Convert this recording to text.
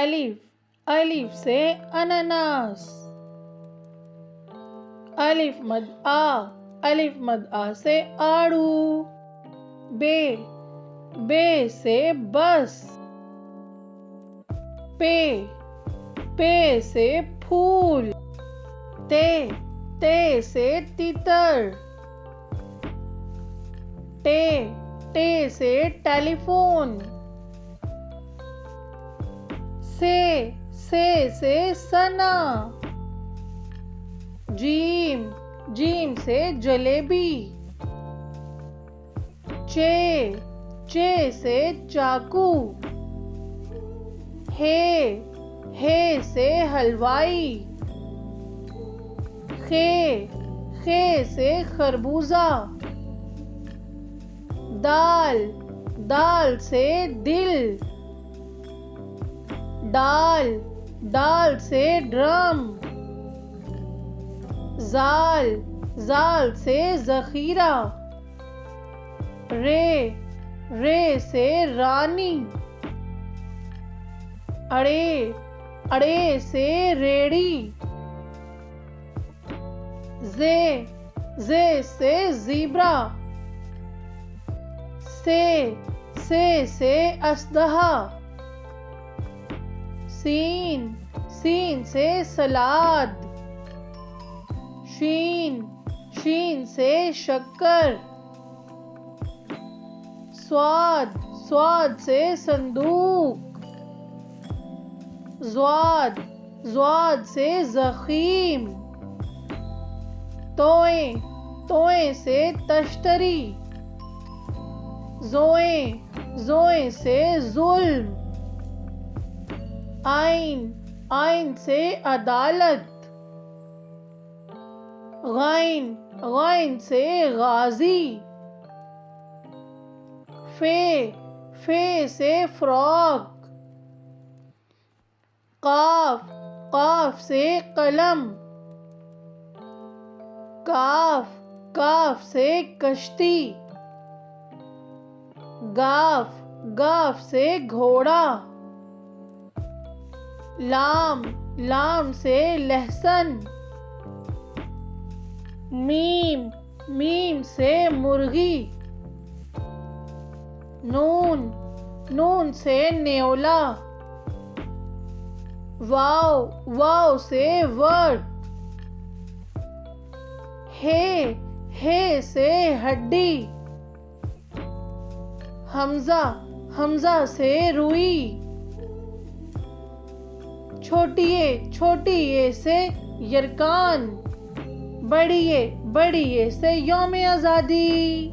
الف الف سے اناناس. الف مد آ سے آڑو. بے سے بس. پے سے پھول. تے سے تیتر. ٹے سے ٹیلی فون. سے سنا. جیم سے جلیبی. چے سے چاقو. ہے سے حلوائی. خے سے خربوزہ. دال سے دل. ڈال سے ڈرم. زال سے ذخیرہ. رے سے رانی. اڑے سے ریڑی. زے سے زیبرا. سے اژدہا. سین سے سلاد. شین سے شکر. سواد سے صندوق. زواد سے زخیم. توئیں سے تشتری. زوئیں سے ظلم. آئین سے عدالت. غائن سے غازی. فے سے فراق. قاف سے قلم. کاف سے کشتی. گاف سے گھوڑا. لام سے لہسن. میم سے مرغی. نون سے نیولا. واو سے ورڈ. ہے سے ہڈی. حمزہ سے روئی. چھوٹی اے سے یرکان. بڑی اے سے یوم آزادی.